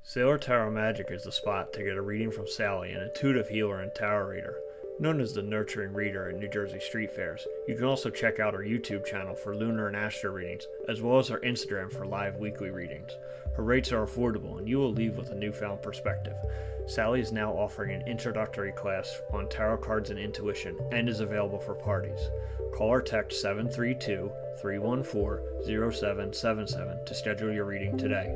Sailor Tarot Magic is the spot to get a reading from Sally, an intuitive healer and tarot reader. Known as the Nurturing Reader at New Jersey street fairs, you can also check out our YouTube channel for lunar and astro readings, as well as our Instagram for live weekly readings. Her rates are affordable, and you will leave with a newfound perspective. Sally is now offering an introductory class on tarot cards and intuition, and is available for parties. Call or text 732-314-0777 to schedule your reading today.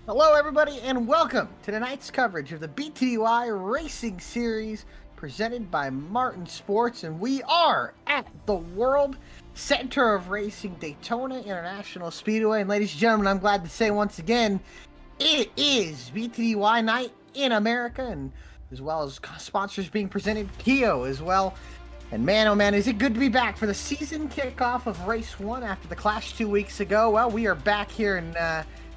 Hello everybody and welcome to tonight's coverage of the BTDY Racing Series presented by Martin Sports, and we are at the World Center of Racing, Daytona International Speedway. And ladies and gentlemen, I'm glad to say once again, it is BTDY night in America, and as well as sponsors being presented, KHIO as well. And man, oh man, is it good to be back for the season kickoff of Race 1 after the Clash 2 weeks ago. Well, we are back here, and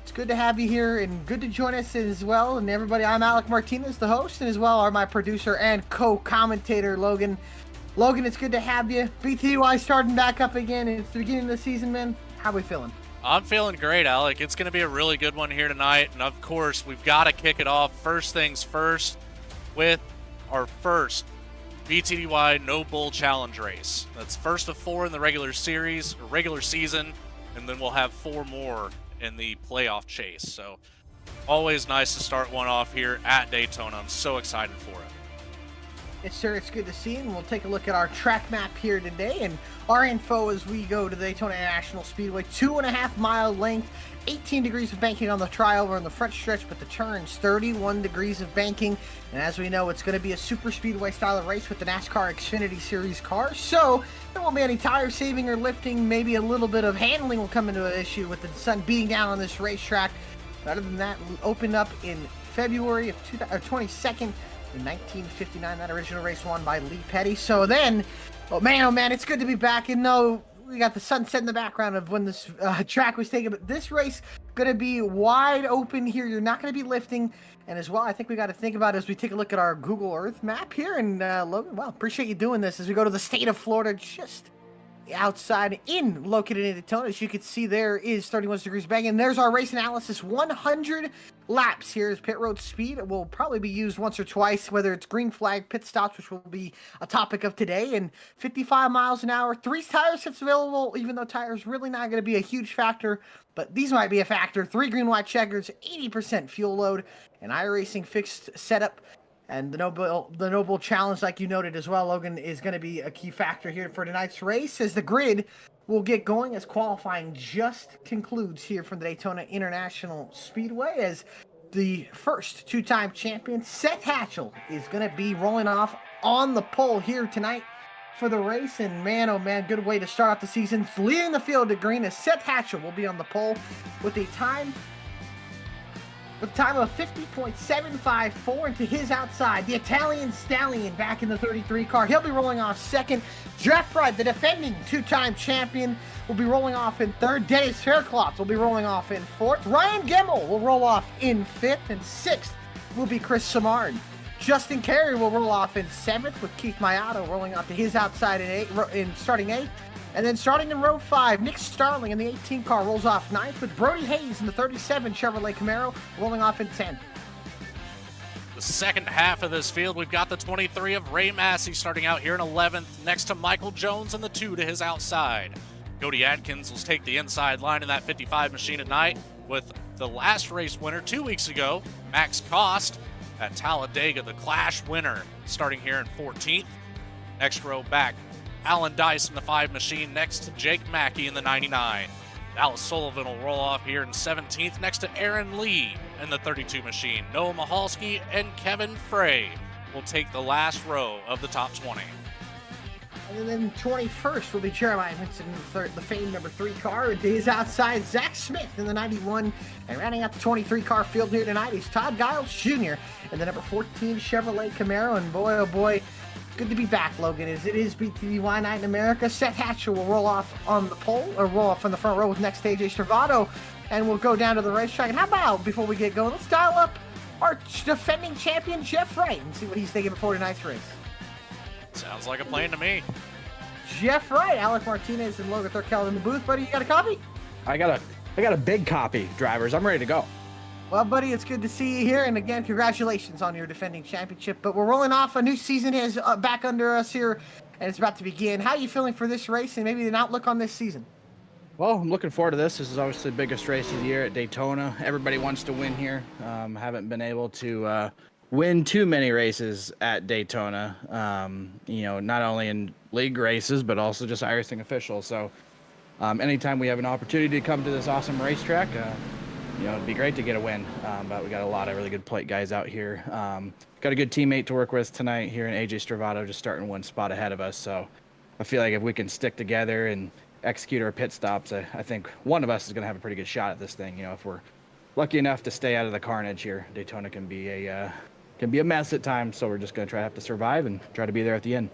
it's good to have you here and good to join us as well. And everybody, I'm Alec Martinez, the host, and as well are my producer and co-commentator, Logan. Logan, it's good to have you. BTDY starting back up again. It's the beginning of the season, man. How are we feeling? I'm feeling great, Alec. It's going to be a really good one here tonight. And of course, we've got to kick it off first things first with our first BTDY No Bull Challenge race. That's first of 4 in the regular series, or regular season, and then we'll have 4 more in the playoff chase. So always nice to start one off here at Daytona. I'm so excited for it. Yes, sir. It's good to see you, and we'll take a look at our track map here today and our info as we go to the Daytona International Speedway. 2.5 mile length, 18 degrees of banking on the triover in the front stretch, but the turns 31 degrees of banking. And as we know, it's going to be a super speedway style of race with the NASCAR Xfinity Series cars. So there won't be any tire saving or lifting. Maybe a little bit of handling will come into an issue with the sun beating down on this racetrack. Other than that, opened up in February of 22nd in 1959. That original race won by Lee Petty. So then, oh man, it's good to be back. And no, we got the sunset in the background of when this track was taken. But this race going to be wide open here. You're not going to be lifting. And as well, I think we got to think about it as we take a look at our Google Earth map here. And Logan, well, appreciate you doing this as we go to the state of Florida, just outside located in Daytona. As you can see, there is 31 degrees bang, and there's our race analysis. 100 laps here is pit road speed. It will probably be used once or twice, whether it's green flag pit stops, which will be a topic of today, and 55 miles an hour. 3 tire sets available, even though tires really not going to be a huge factor, but these might be a factor. 3 green white checkers, 80% fuel load, and iRacing fixed setup. And the Noble Challenge, like you noted as well, Logan, is going to be a key factor here for tonight's race, as the grid will get going as qualifying just concludes here from the Daytona International Speedway, as the first 2-time champion, Seth Hatchell, is going to be rolling off on the pole here tonight for the race. And man, oh man, good way to start off the season. Leading the field to green, as Seth Hatchell will be on the pole with a time of 50.754, and to his outside, the Italian Stallion back in the 33 car. He'll be rolling off second. Jeff Wright, the defending 2-time champion, will be rolling off in third. Dennis Faircloth will be rolling off in fourth. Ryan Gemmel will roll off in fifth, and sixth will be Chris Samard. Justin Carey will roll off in seventh, with Keith Mayato rolling off to his outside in starting eighth. And then starting in row 5, Nick Starling in the 18 car rolls off 9th, with Brody Hayes in the 37 Chevrolet Camaro rolling off in 10th. The second half of this field, we've got the 23 of Ray Massey starting out here in 11th, next to Michael Jones in the 2 to his outside. Cody Adkins will take the inside line in that 55 machine at night, with the last race winner 2 weeks ago, Max Cost at Talladega, the Clash winner, starting here in 14th. Next row back, Alan Dice in the 5 machine next to Jake Mackey in the 99. Dallas Sullivan will roll off here in 17th next to Aaron Lee in the 32 machine. Noah Mahalski and Kevin Frey will take the last row of the top 20. And then 21st will be Jeremiah Vincent in the famed number 3 car. And to his outside, Zach Smith in the 91. And rounding out the 23 car field here tonight is Todd Giles Jr. in the number 14 Chevrolet Camaro. And boy, oh boy, good to be back, Logan, as it is BTDY night in America. Seth Hatcher will roll off on the pole, or roll off on the front row with next AJ Stravato, and we'll go down to the racetrack. And how about, before we get going, let's dial up our defending champion, Jeff Wright, and see what he's thinking before tonight's race. Sounds like a plan to me. Jeff Wright, Alec Martinez, and Logan Thurkel in the booth. Buddy, you got a copy? I got a big copy, drivers. I'm ready to go. Well, buddy, it's good to see you here, and again, congratulations on your defending championship. But we're rolling off. A new season is back under us here, and it's about to begin. How are you feeling for this race, and maybe an outlook on this season? Well, I'm looking forward to this. This is obviously the biggest race of the year at Daytona. Everybody wants to win here. Haven't been able to win too many races at Daytona, not only in league races, but also just iRacing officials. So anytime we have an opportunity to come to this awesome racetrack, it'd be great to get a win, but we got a lot of really good plate guys out here. Got a good teammate to work with tonight here in AJ Stravato, just starting 1 spot ahead of us. So I feel like if we can stick together and execute our pit stops, I think one of us is going to have a pretty good shot at this thing. If we're lucky enough to stay out of the carnage here, Daytona can be a mess at times. So we're just going to have to survive and try to be there at the end.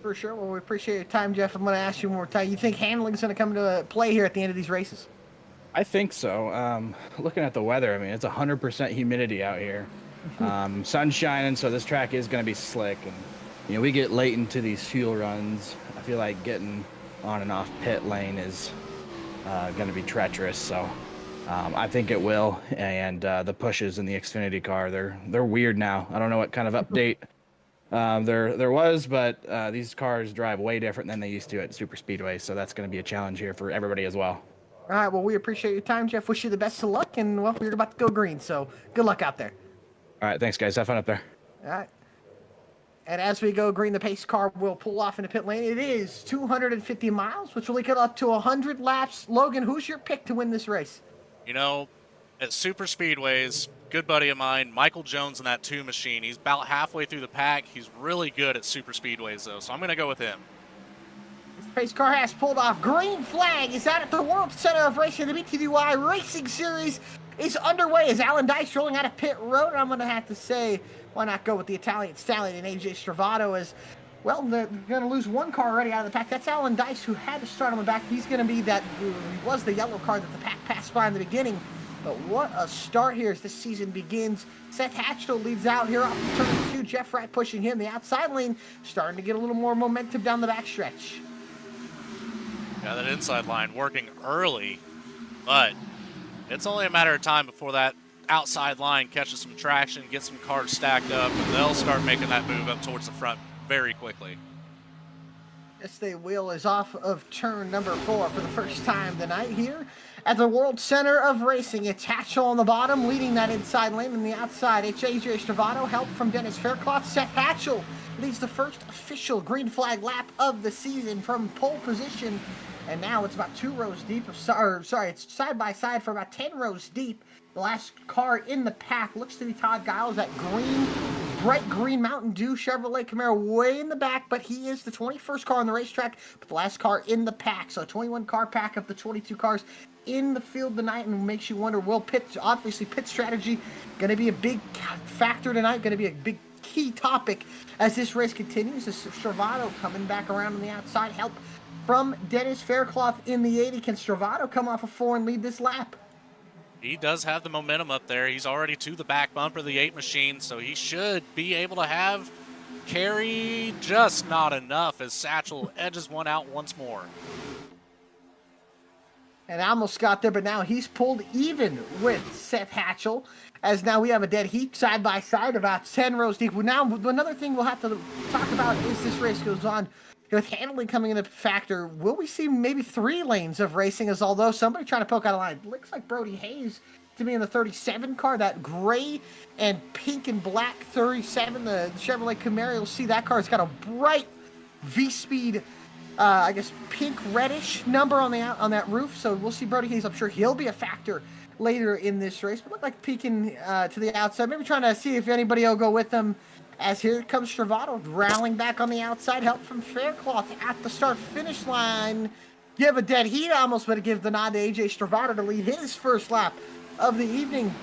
For sure. Well, we appreciate your time, Jeff. I'm going to ask you one more time. You think handling's going to come into play here at the end of these races? I think so. Looking at the weather, I mean, it's 100% humidity out here. Sun's shining, so this track is going to be slick. And, we get late into these fuel runs. I feel like getting on and off pit lane is going to be treacherous. So I think it will. And the pushes in the Xfinity car, they're weird now. I don't know what kind of update there was, but these cars drive way different than they used to at super speedways. So that's going to be a challenge here for everybody as well. All right, well, we appreciate your time, Jeff. Wish you the best of luck, and, well, we're about to go green, so good luck out there. All right, thanks, guys. Have fun up there. All right. And as we go green, the pace car will pull off into pit lane. It is 250 miles, which will get up to 100 laps. Logan, who's your pick to win this race? At super speedways, good buddy of mine, Michael Jones in that 2 machine. He's about halfway through the pack. He's really good at super speedways, though, so I'm going to go with him. Race car has pulled off. Green flag is out at the World Center of Racing. The BTDY Racing Series is underway as Alan Dice rolling out of pit road. I'm going to have to say, why not go with the Italian Stallion and AJ Stravato as, well, they're going to lose one car already out of the pack. That's Alan Dice, who had to start on the back. He's going to be that, he was the yellow car that the pack passed by in the beginning. But what a start here as this season begins. Seth Hatchell leads out here off the turn 2. Jeff Wright pushing him. The outside lane starting to get a little more momentum down the backstretch. Yeah, that inside line working early, but it's only a matter of time before that outside line catches some traction, gets some cars stacked up, and they'll start making that move up towards the front very quickly. Yes, they will, is off of turn number 4 for the first time tonight here at the World Center of Racing. It's Hatchell on the bottom, leading that inside lane, and the outside, it's AJ Stravato, help from Dennis Faircloth. Seth Hatchell leads the first official green flag lap of the season from pole position. And now it's about 2 rows deep. It's side by side for about 10 rows deep. The last car in the pack looks to be Todd Giles, that bright green Mountain Dew Chevrolet Camaro way in the back, but he is the 21st car on the racetrack, but the last car in the pack. So a 21 car pack of the 22 cars in the field tonight, and makes you wonder, obviously pit strategy going to be a big factor tonight, going to be a big key topic as this race continues. As Stravato coming back around on the outside, help from Dennis Faircloth in the 80. Can Stravato come off a 4 and lead this lap? He does have the momentum up there. He's already to the back bumper of the 8 machine, so he should be able to have carry, just not enough as Satchel edges one out once more. And almost got there, but now he's pulled even with Seth Hatchell, as now we have a dead heat side by side about 10 rows deep. Now, another thing we'll have to talk about is this race goes on with handling coming into factor. Will we see maybe 3 lanes of racing, as although somebody trying to poke out a line? It looks like Brody Hayes to be in the 37 car, that gray and pink and black 37, the Chevrolet Camaro. You'll see that car's got a bright V-Speed, I guess pink reddish number on that roof. So we'll see Brody Hayes. I'm sure he'll be a factor later in this race, but look like peeking to the outside, maybe trying to see if anybody will go with them. As here comes Stravato rallying back on the outside, help from Faircloth at the start-finish line. Give a dead heat almost, but give the nod to AJ Stravato to lead his first lap of the evening.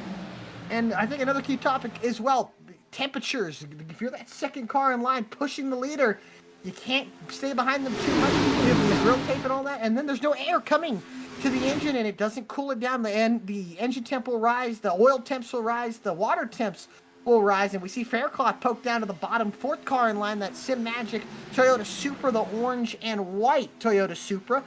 And I think another key topic as well, temperatures. If you're that second car in line pushing the leader, you can't stay behind them too much. You give them the grill tape and all that, and then there's no air coming to the engine, and it doesn't cool it down. The engine temp will rise, the oil temps will rise, the water temps will rise, and we see Faircloth poke down to the bottom 4th car in line, that Sim Magic Toyota Supra, the orange and white Toyota Supra.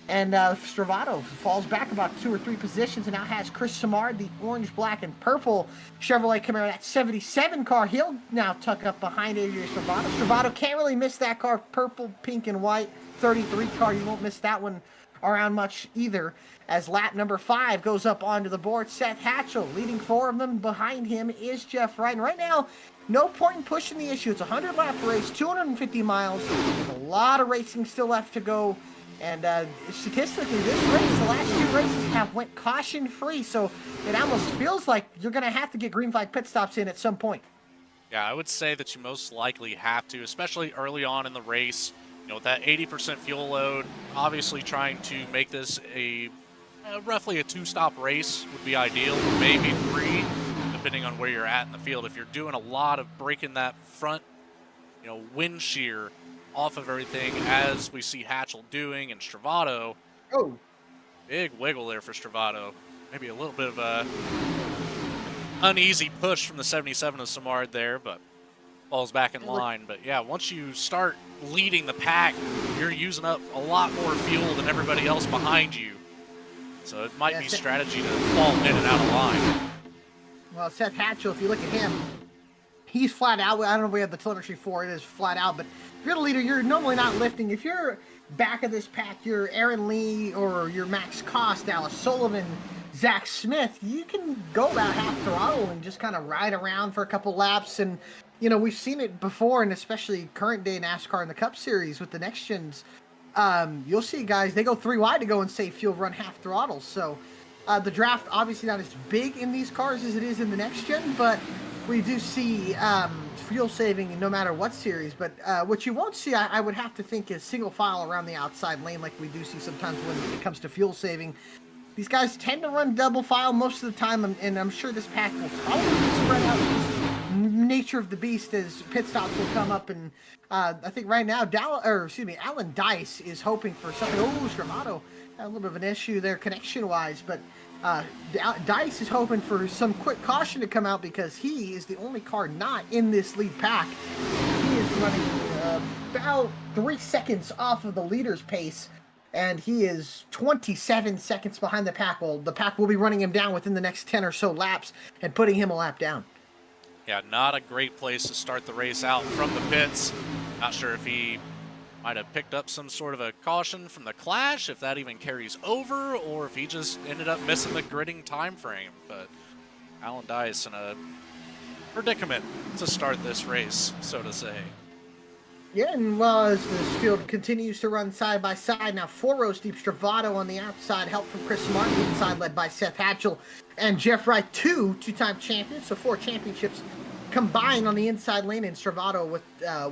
And Stravato falls back about 2 or 3 positions and now has Chris Samard, the orange, black, and purple Chevrolet Camaro, that 77 car. He'll now tuck up behind AJ Stravato. Stravato can't really miss that car, purple, pink, and white 33 car. You won't miss that one around much either, as lap number 5 goes up onto the board. Seth Hatchell leading 4 of them. Behind him is Jeff Wright. And right now, no point in pushing the issue. It's a 100-lap race, 250 miles. There's a lot of racing still left to go. And statistically, this race, the last 2 races have went caution-free. So it almost feels like you're going to have to get green flag pit stops in at some point. Yeah, I would say that you most likely have to, especially early on in the race. You know, with that 80% fuel load, obviously trying to make this a roughly a 2-stop race would be ideal, or maybe 3, depending on where you're at in the field. If you're doing a lot of breaking that front, wind shear off of everything, as we see Hatchell doing, and Stravato. Oh, big wiggle there for Stravato. Maybe a little bit of a uneasy push from the 77 of Samard there, but falls back in line. But yeah, once you start leading the pack, you're using up a lot more fuel than everybody else behind you. So it might be strategy to fall in and out of line. Well, Seth Hatchell, if you look at him, he's flat out. I don't know if we have the telemetry for it, is flat out, but if you're the leader, you're normally not lifting. If you're back of this pack, you're Aaron Lee or you're Max Cost, Dallas Sullivan, Zach Smith, you can go about half throttle and just kind of ride around for a couple laps. And we've seen it before, and especially current day NASCAR in the Cup Series with the next gens. You'll see guys, they go 3 wide to go and save fuel, run half throttle. So the draft obviously not as big in these cars as it is in the next gen, but we do see fuel saving no matter what series. But what you won't see, I would have to think, is single file around the outside lane like we do see sometimes when it comes to fuel saving. These guys tend to run double file most of the time, and I'm sure this pack will probably be spread out. Just nature of the beast, as pit stops will come up, and I think right now, Alan Dice is hoping for something. Oh, Stramato had a little bit of an issue there connection-wise, but Dice is hoping for some quick caution to come out because he is the only car not in this lead pack. He is running about 3 seconds off of the leader's pace, and he is 27 seconds behind the pack. Well, the pack will be running him down within the next 10 or so laps and putting him a lap down. Yeah, not a great place to start the race out from the pits. Not sure if he might have picked up some sort of a caution from the clash, if that even carries over, or if he just ended up missing the gridding time frame. But Alan Dice in a predicament to start this race, so to say. Yeah, and well, as this field continues to run side by side, now 4 rows deep, Stravato on the outside, help from Chris Martin inside, led by Seth Hatchell and Jeff Wright, two-time champions, so 4 championships combined on the inside lane, and Stravato with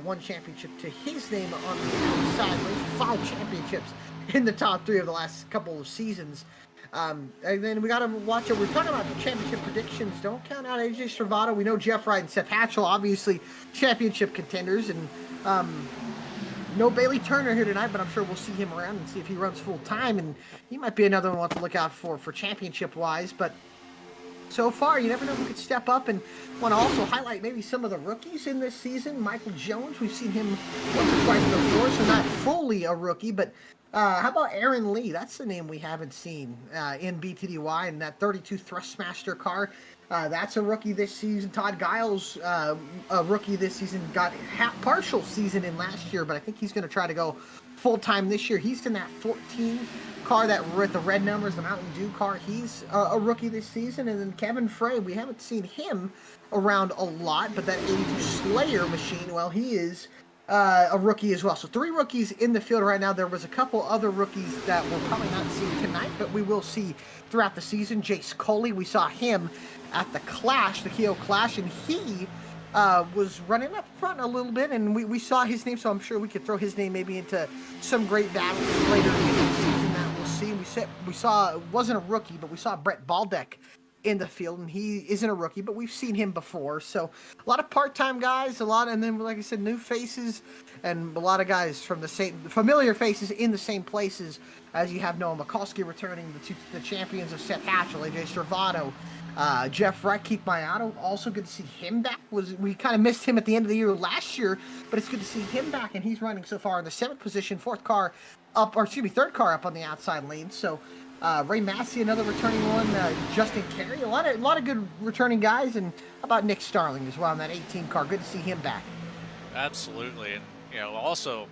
1 championship to his name on the outside lane, 5 championships in the top 3 of the last couple of seasons. And then we got to watch it. We're talking about the championship predictions. Don't count out AJ Stravato. We know Jeff Wright and Seth Hatchell, obviously championship contenders, and no Bailey Turner here tonight, but I'm sure we'll see him around and see if he runs full time, and he might be another one to look out for championship wise. But so far, you never know who could step up. And want to also highlight maybe some of the rookies in this season. Michael Jones, we've seen him once or twice before, so not fully a rookie, but how about Aaron Lee? That's the name we haven't seen in BTDY, and that 32 Thrustmaster car. That's a rookie this season. Todd Giles, a rookie this season, got partial season in last year, but I think he's going to try to go full-time this year. He's in that 14 car, that with the red numbers, the Mountain Dew car. He's a rookie this season. And then Kevin Frey, we haven't seen him around a lot, but that 82 Slayer machine, well, he is a rookie as well. So 3 rookies in the field right now. There was a couple other rookies that we'll probably not see tonight, but we will see throughout the season. Jace Coley, we saw him at the Clash, the KHIO Clash, and he was running up front a little bit, and we saw his name, so I'm sure we could throw his name maybe into some great battles later in the season that we'll see. We saw, it wasn't a rookie, but we saw Brett Baldeck in the field, and he isn't a rookie, but we've seen him before. So a lot of part-time guys, and then, like I said, new faces, and a lot of guys from the same familiar faces in the same places, as you have Noah Mikulski returning, the champions of Seth Hatchell, AJ Stravato, Jeff Wright, Keith Mayato. Also good to see him back. We kind of missed him at the end of the year last year, but it's good to see him back, and he's running so far in the 7th position, third car up on the outside lane. So Ray Massey, another returning one. Justin Carey, a lot of good returning guys, and how about Nick Starling as well in that 18 car? Good to see him back. Absolutely, and also,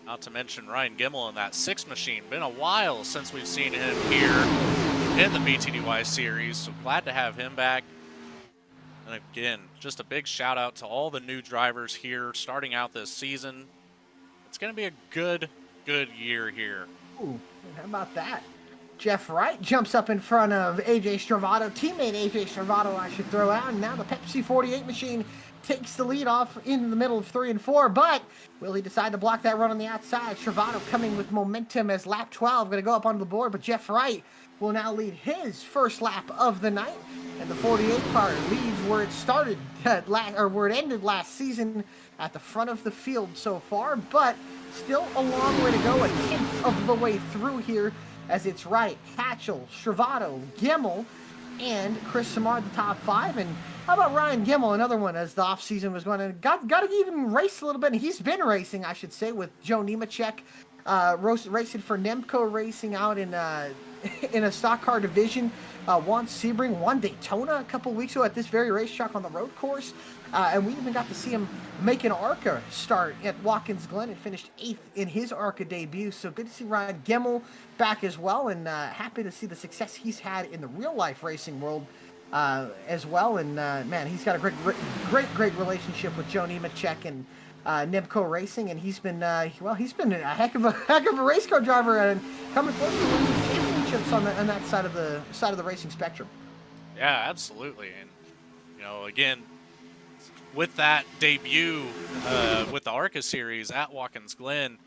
not to mention Ryan Gimmel in that 6 machine. Been a while since we've seen him here in the BTDY series, so glad to have him back. And again, just a big shout out to all the new drivers here starting out this season. It's going to be a good year here. Ooh, how about that? Jeff Wright jumps up in front of AJ Stravato, teammate AJ Stravato, I should throw out, and now the Pepsi 48 machine takes the lead off in the middle of 3 and 4, but will he decide to block that run on the outside? Stravato coming with momentum as lap 12, going to go up onto the board, but Jeff Wright will now lead his first lap of the night, and the 48 car leads where it started, where it ended last season, at the front of the field so far, but still a long way to go, a 10th of the way through here, as it's Wright, Hatchell, Stravato, Gimmel, and Chris Samard, the top 5. And how about Ryan Gimmel, another one, as the offseason was going on, got to even race a little bit, and he's been racing, I should say, with Joe Nemechek, racing for Nemco Racing out in a stock car division. Juan Sebring won Daytona a couple weeks ago at this very racetrack on the road course. And we even got to see him make an ARCA start at Watkins Glen and finished 8th in his ARCA debut. So good to see Ryan Gimmel back as well, and happy to see the success he's had in the real-life racing world as well. And man, he's got a great relationship with Joe Nemechek and Nemco Racing, and he's been a heck of a race car driver and coming close to winning championships on that side of the racing spectrum. Yeah, absolutely. And again, with that debut with the ARCA series at Watkins Glen,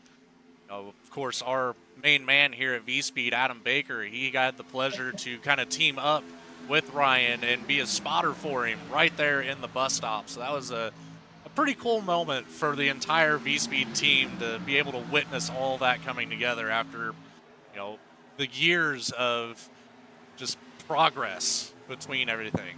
of course, our main man here at V-Speed, Adam Baker, he got the pleasure to kind of team up with Ryan and be a spotter for him right there in the bus stop. So that was a pretty cool moment for the entire V-Speed team to be able to witness all that coming together after, the years of just progress between everything.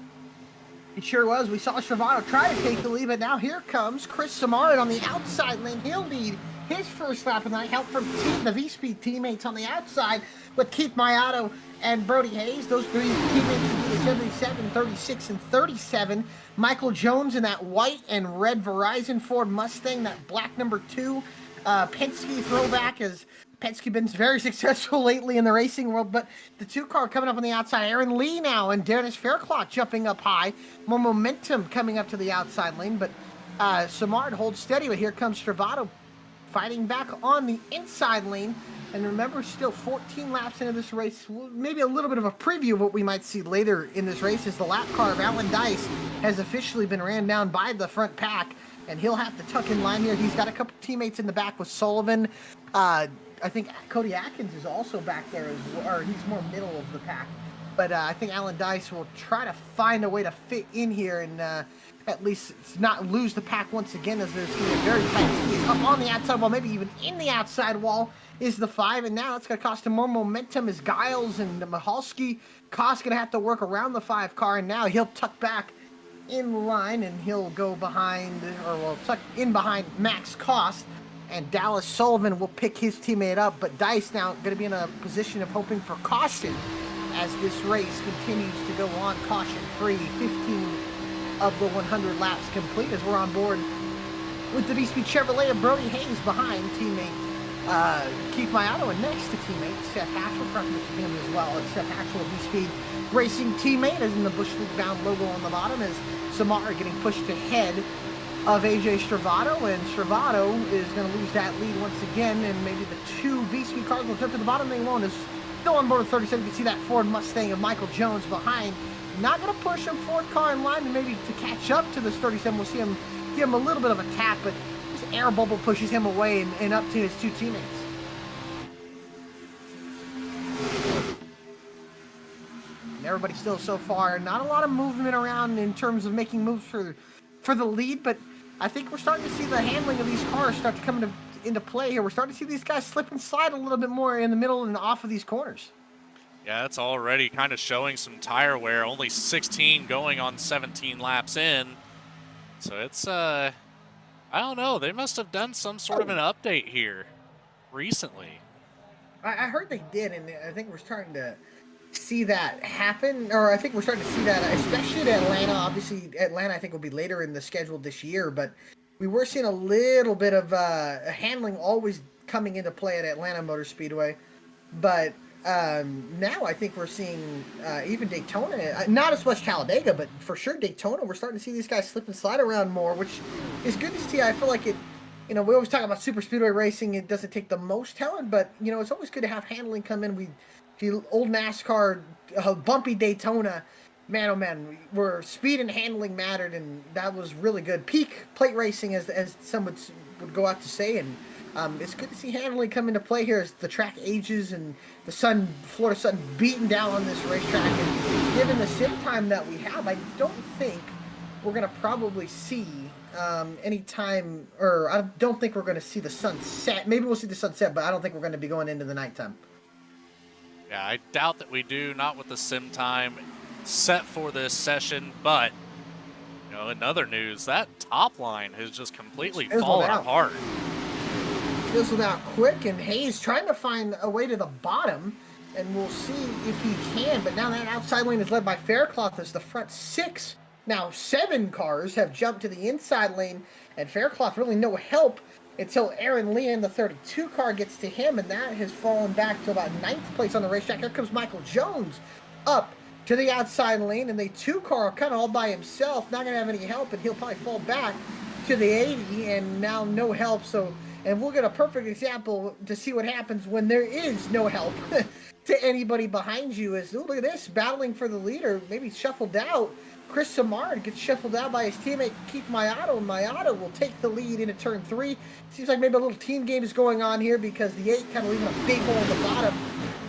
It sure was. We saw Travato try to take the lead, but now here comes Chris Samard on the outside lane. He'll lead his first lap of the night. Help from the V-Speed teammates on the outside with Keith Mayato and Brody Hayes. Those three teammates would be the 77, 36, and 37. Michael Jones in that white and red Verizon Ford Mustang, that black number 2 Penske throwback, as Penske been very successful lately in the racing world, but the 2 car coming up on the outside, Aaron Lee now, and Dennis Fairclough jumping up high. More momentum coming up to the outside lane, but Samard holds steady, but here comes Travato fighting back on the inside lane. And remember, still 14 laps into this race, maybe a little bit of a preview of what we might see later in this race, as the lap car of Alan Dice has officially been ran down by the front pack, and he'll have to tuck in line here. He's got a couple teammates in the back with Sullivan. I think Cody Atkins is also back there as well, or he's more middle of the pack. But I think Alan Dice will try to find a way to fit in here and at least not lose the pack once again, as there's going to be a very tight squeeze. Up on the outside wall, maybe even in the outside wall, is the 5, and now it's going to cost him more momentum as Giles and Mihalski. Koss going to have to work around the 5 car, and now he'll tuck back in line, and he'll go behind, or will tuck in behind Max Koss. And Dallas Sullivan will pick his teammate up, but Dice now going to be in a position of hoping for caution as this race continues to go on caution-free. 15 of the 100 laps complete as we're on board with the V-Speed Chevrolet of Brody Hayes behind teammate Keith Mayato, and next to teammate Seth Hatchell, front with him as well. And Seth Hatchell, V-Speed Racing teammate, as in the Bush League bound logo on the bottom, as Samar getting pushed ahead of AJ Stravato, and Stravato is going to lose that lead once again, and maybe the 2 V-Speed cars will jump to the bottom. They won't. Is still on board with 37. You can see that Ford Mustang of Michael Jones behind. Not going to push him 4th car in line, and maybe to catch up to this 37. We'll see him give him a little bit of a tap, but just air bubble pushes him away and up to his 2 teammates. And everybody still so far, not a lot of movement around in terms of making moves for the lead, but I think we're starting to see the handling of these cars start to come into play here. We're starting to see these guys slip and slide a little bit more in the middle and off of these corners. Yeah, it's already kind of showing some tire wear. Only 16 going on 17 laps in. So it's, I don't know. They must have done some sort of an update here recently. I heard they did, and I think we're starting to see that happen, or I think we're starting to see that, especially at Atlanta. Obviously, Atlanta, I think, will be later in the schedule this year, but we were seeing a little bit of handling always coming into play at Atlanta Motor Speedway. But now I think we're seeing even Daytona, not as much Talladega, but for sure Daytona, we're starting to see these guys slip and slide around more, which is good to see. I feel like it, we always talk about super speedway racing. It doesn't take the most talent, but, it's always good to have handling come in. The old NASCAR, bumpy Daytona, man, oh man, where speed and handling mattered, and that was really good. Peak plate racing, as some would go out to say, and it's good to see handling come into play here as the track ages and the Florida sun beating down on this racetrack. And given the sim time that we have, I don't think we're going to probably see any time, or I don't think we're going to see the sun set. Maybe we'll see the sun set, but I don't think we're going to be going into the nighttime. Yeah, I doubt that we do, not with the sim time set for this session, but, in other news, that top line has just completely fallen apart. Fizzled out quick, and Hayes trying to find a way to the bottom, and we'll see if he can, but now that outside lane is led by Fairclough as the front 6. Now 7 cars have jumped to the inside lane, and Fairclough really no help until Aaron Lee in the 32 car gets to him, and that has fallen back to about 9th place on the racetrack. Here comes Michael Jones up to the outside lane, and the 2 car kind of all by himself, not going to have any help, and he'll probably fall back to the 80, and now no help. So, and we'll get a perfect example to see what happens when there is no help to anybody behind you. As look at this, battling for the leader, maybe shuffled out. Chris Samard gets shuffled out by his teammate Keith Mayato, and Mayato will take the lead into turn 3. Seems like maybe a little team game is going on here because the 8 kind of leaving a big hole in the bottom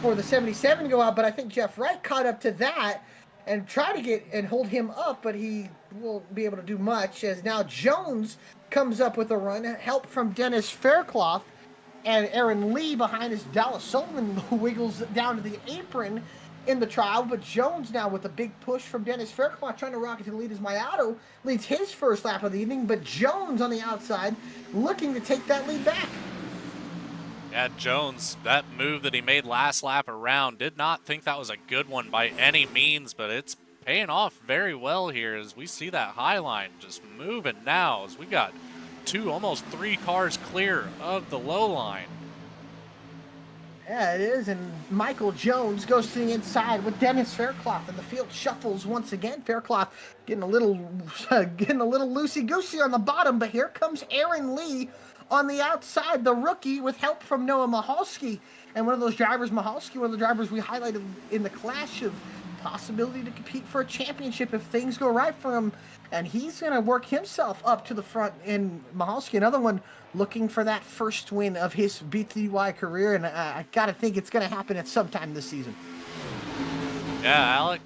for the 77 to go out, but I think Jeff Wright caught up to that and try to get and hold him up, but he won't be able to do much, as now Jones comes up with a run, help from Dennis Faircloth, and Aaron Lee behind his Dallas Sullivan wiggles down to the apron in the trial, but Jones now with a big push from Dennis Faircloth trying to rocket to the lead as Mayato leads his first lap of the evening, but Jones on the outside looking to take that lead back. Yeah, Jones, that move that he made last lap around, did not think that was a good one by any means, but it's paying off very well here as we see that high line just moving now as we got 2, almost 3 cars clear of the low line. Yeah, it is, and Michael Jones goes to the inside with Dennis Faircloth, and the field shuffles once again. Faircloth getting a little loosey-goosey on the bottom, but here comes Aaron Lee on the outside, the rookie, with help from Noah Mahalski. And one of those drivers, Mahalski, one of the drivers we highlighted in the clash of possibility to compete for a championship if things go right for him. And he's going to work himself up to the front in Mahalski, another one looking for that first win of his BTDY career. And I got to think it's going to happen at some time this season. Yeah, Alec,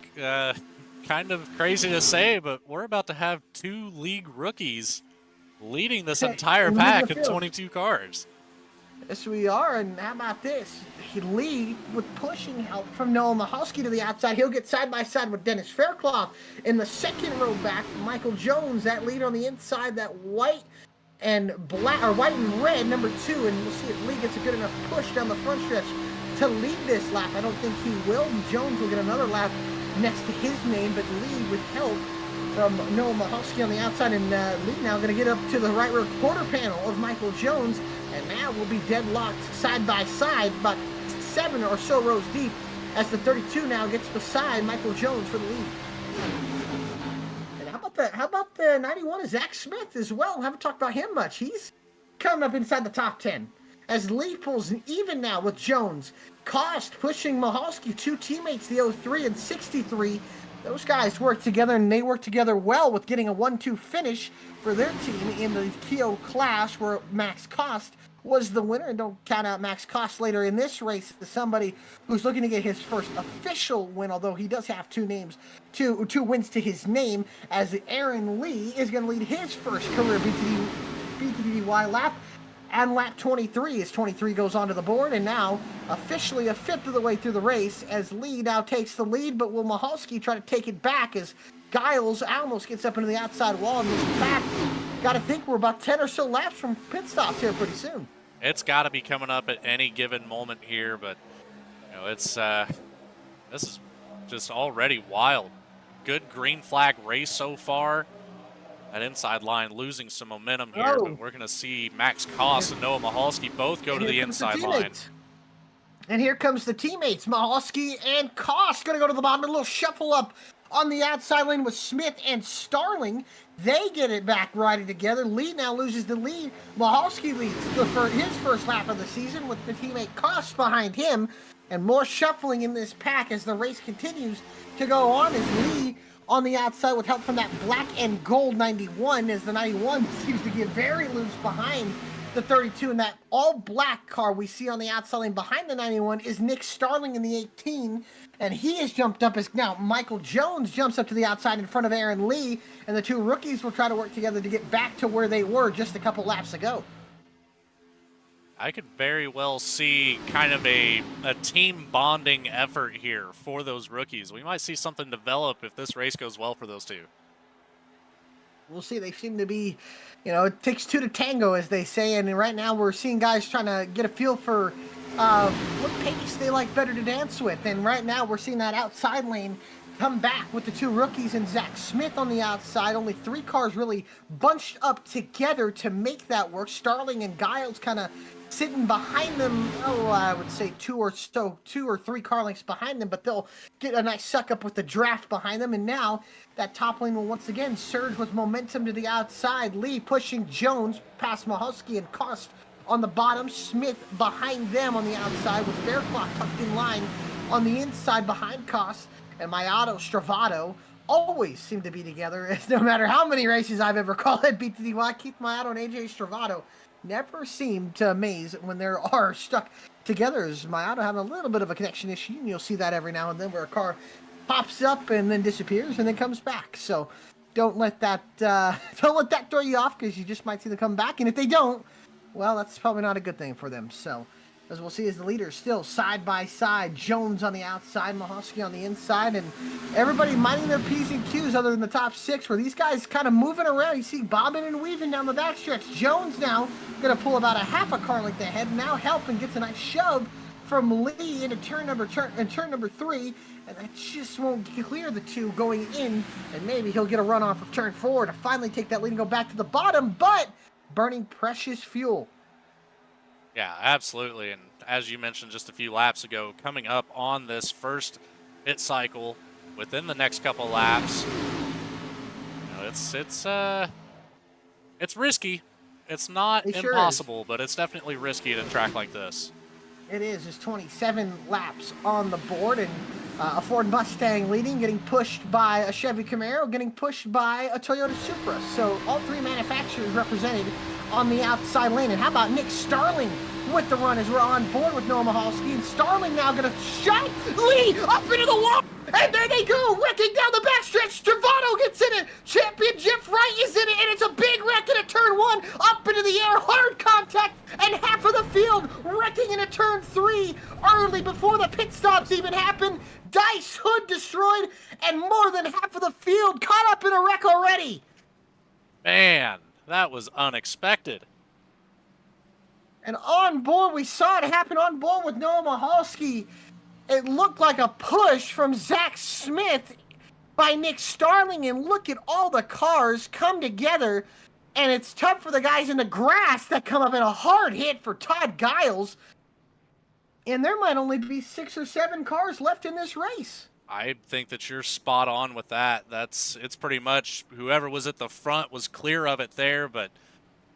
kind of crazy to say, but we're about to have 2 league rookies leading this entire pack of 22 cars. Yes, we are, and how about this? Lee with pushing help from Noah Mahalski to the outside. He'll get side by side with Dennis Faircloth in the second row back. Michael Jones, that lead on the inside, that white and black, or white and red, number 2, and we'll see if Lee gets a good enough push down the front stretch to lead this lap. I don't think he will. Jones will get another lap next to his name, but Lee with help from Noah Mahalski on the outside, and Lee now going to get up to the right rear quarter panel of Michael Jones, and now we'll be deadlocked side by side, about 7 or so rows deep, as the 32 now gets beside Michael Jones for the lead. And how about the 91 Zach Smith as well? Haven't talked about him much. He's coming up inside the top 10 as Lee pulls even now with Jones. Cost pushing Mahalski, 2 teammates, the 03 and 63. Those guys work together, and they work together well with getting a 1-2 finish for their team in the KHIO clash, where Max Cost was the winner. And don't count out Max Cost later in this race as somebody who's looking to get his first official win, although he does have 2 wins to his name, as Aaron Lee is going to lead his first career BTDY lap. And lap 23 as 23 goes onto the board, and now officially a 5th of the way through the race as Lee now takes the lead, but will Mahalski try to take it back as Giles almost gets up into the outside wall and moves back. Got to think we're about 10 or so laps from pit stops here pretty soon. It's got to be coming up at any given moment here, but you know, it's this is just already wild. Good green flag race so far. That inside line losing some momentum here, but we're going to see Max Koss and Noah Mahalski both go to the inside line. And here comes the teammates. Mahalski and Koss going to go to the bottom. A little shuffle up on the outside lane with Smith and Starling. They get it back riding together. Lee now loses the lead. Mahalski leads his first lap of the season with the teammate Koss behind him. And more shuffling in this pack as the race continues to go on as Lee on the outside with help from that black and gold 91, as the 91 seems to get very loose behind the 32, and that all black car we see on the outside lane behind the 91 is Nick Starling in the 18, and he has jumped up as now Michael Jones jumps up to the outside in front of Aaron Lee, and the 2 rookies will try to work together to get back to where they were just a couple laps ago. I could very well see kind of a team bonding effort here for those rookies. We might see something develop if this race goes well for those 2. We'll see. They seem to be, it takes 2 to tango, as they say. And right now we're seeing guys trying to get a feel for what pace they like better to dance with. And right now we're seeing that outside lane come back with the 2 rookies and Zach Smith on the outside. Only 3 cars really bunched up together to make that work. Starling and Giles kind of sitting behind them, I would say 2 or 3 car lengths behind them, but they'll get a nice suck up with the draft behind them. And now that top lane will once again surge with momentum to the outside. Lee pushing Jones past Mahalski and Kost on the bottom. Smith behind them on the outside with Faircloth tucked in line on the inside behind Koss and Mayato Stravato always seem to be together. No matter how many races I've ever called at BTDY, Keith Mayato and AJ Stravato never seem to amaze when they are stuck together. As Mayato having a little bit of a connection issue, and you'll see that every now and then where a car pops up and then disappears and then comes back. So don't let that throw you off, because you just might see them come back. And if they don't, well, that's probably not a good thing for them. So as we'll see, as the leaders still side by side, Jones on the outside, Mahosky on the inside, and everybody minding their P's and Q's other than the top 6, where these guys kind of moving around. You see bobbing and weaving down the backstretch. Jones now going to pull about a half a car length ahead, now help and gets a nice shove from Lee into turn number 3, and that just won't clear the two going in, and maybe he'll get a run off of turn 4 to finally take that lead and go back to the bottom, but burning precious fuel. Yeah, absolutely. And as you mentioned just a few laps ago, coming up on this first pit cycle within the next couple laps, you know, it's risky. It's not impossible, but it's definitely risky at a track like this. It is. There's 27 laps on the board, and a Ford Mustang leading, getting pushed by a Chevy Camaro, getting pushed by a Toyota Supra. So all 3 manufacturers represented on the outside lane. And how about Nick Starling with the run as we're on board with Noah Mahalski, and Starling now going to shot Lee up into the wall, and there they go, wrecking down the backstretch. Stravato gets in it, champion Jeff Wright is in it, and it's a big wreck into turn 1, up into the air, hard contact, and half of the field wrecking into turn 3 early before the pit stops even happen. Dice hood destroyed, and more than half of the field caught up in a wreck already. Man, that was unexpected. And on board, we saw it happen on board with Noah Mahalski. It looked like a push from Zach Smith by Nick Starling, and look at all the cars come together, and it's tough for the guys in the grass that come up in a hard hit for Todd Giles. And there might only be 6 or 7 cars left in this race. I think that you're spot on with that. It's pretty much whoever was at the front was clear of it there, but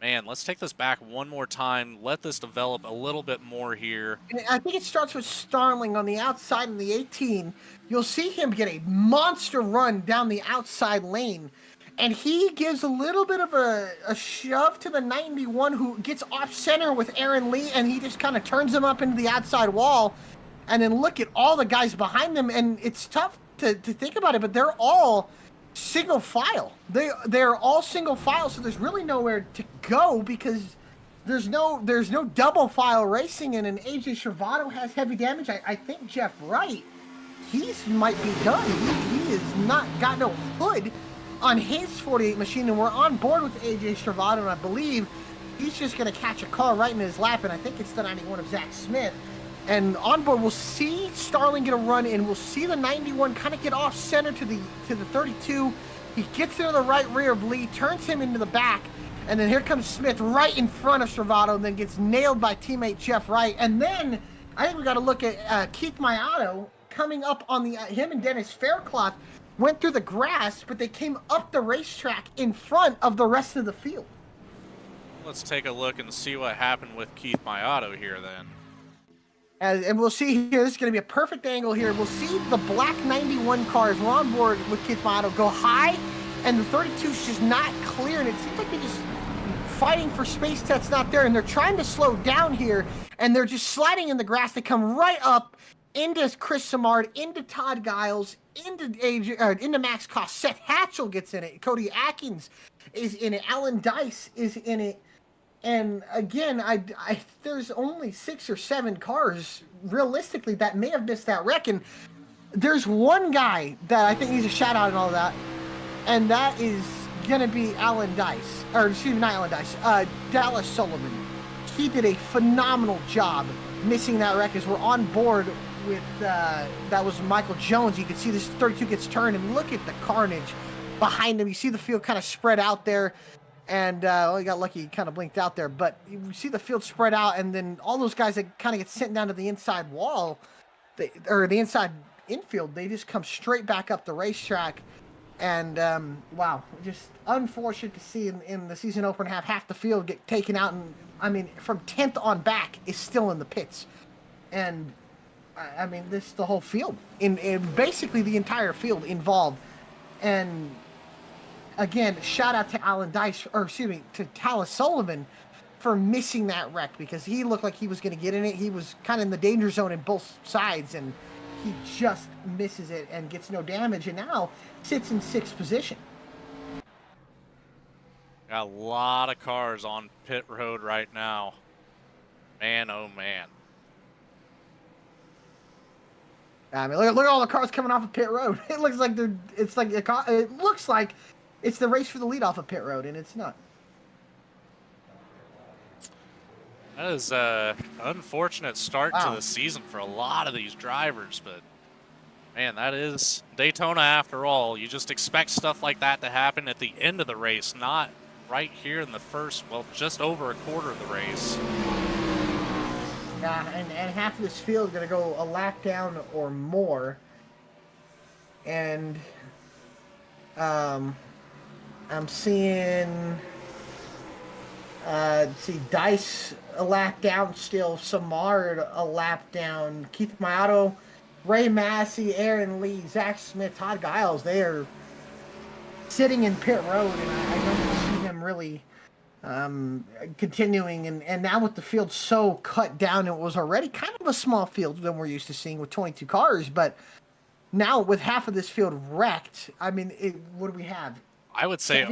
man, let's take this back one more time. Let this develop a little bit more here. And I think it starts with Starling on the outside in the 18. You'll see him get a monster run down the outside lane, and he gives a little bit of a shove to the 91, who gets off center with Aaron Lee, and he just kind of turns him up into the outside wall. And then look at all the guys behind them, and it's tough to think about it, but they're all single file. They're all single file, so there's really nowhere to go, because there's no double file racing. And AJ Stravato has heavy damage. I think Jeff Wright, might be done. He has not got no hood on his 48 machine, and we're on board with AJ Stravato, and I believe he's just going to catch a car right in his lap, and I think it's the 91 of Zach Smith. And on board, we'll see Starling get a run in. We'll see the 91 kind of get off center to the 32. He gets into the right rear of Lee, turns him into the back, and then here comes Smith right in front of Stravato, and then gets nailed by teammate Jeff Wright. And then I think we got to look at Keith Mayato coming up on the him and Dennis Faircloth went through the grass, but they came up the racetrack in front of the rest of the field. Let's take a look and see what happened with Keith Mayato here then. And we'll see here, this is going to be a perfect angle here. We'll see the black 91 cars, we're on board with Keith Mayato, go high, and the 32 is just not clear, and it seems like they're just fighting for space that's not there, and they're trying to slow down here, and they're just sliding in the grass. They come right up into Chris Samard, into Todd Giles, into Max Koss. Seth Hatchell gets in it. Cody Atkins is in it. Alan Dice is in it. And again, there's only 6 or 7 cars realistically that may have missed that wreck. And there's one guy that I think needs a shout out and all that, and that is going to be Alan Dice. Or excuse me, not Alan Dice. Dallas Sullivan. He did a phenomenal job missing that wreck as we're on board with, that was Michael Jones. You can see this 32 gets turned, and look at the carnage behind him. You see the field kind of spread out there. And, he got lucky, he kind of blinked out there. But you see the field spread out, and then all those guys that kind of get sent down to the inside wall, or the inside infield, they just come straight back up the racetrack. And, wow, just unfortunate to see in the season opener have half the field get taken out. And, I mean, from 10th on back is still in the pits. And I mean, this the whole field, in basically the entire field involved. And again, shout out to Alan Dice, or excuse me, to Talis Sullivan for missing that wreck, because he looked like he was going to get in it. He was kind of in the danger zone in both sides, and he just misses it and gets no damage, and now sits in 6th position. Got a lot of cars on pit road right now. Man, oh man. I mean, look at all the cars coming off of pit road. It looks like it looks like it's the race for the lead off of pit road, and it's not. That is an unfortunate start to the season for a lot of these drivers, but man, that is Daytona after all. You just expect stuff like that to happen at the end of the race, not right here in the first, well, just over a quarter of the race. Yeah, and half of this field is going to go a lap down or more. And I'm seeing, Dice a lap down still, Samard a lap down, Keith Mayato, Ray Massey, Aaron Lee, Zach Smith, Todd Giles, they are sitting in pit road, and I don't see them really continuing, and now with the field so cut down, it was already kind of a small field than we're used to seeing with 22 cars, but now with half of this field wrecked, I mean, what do we have? I would say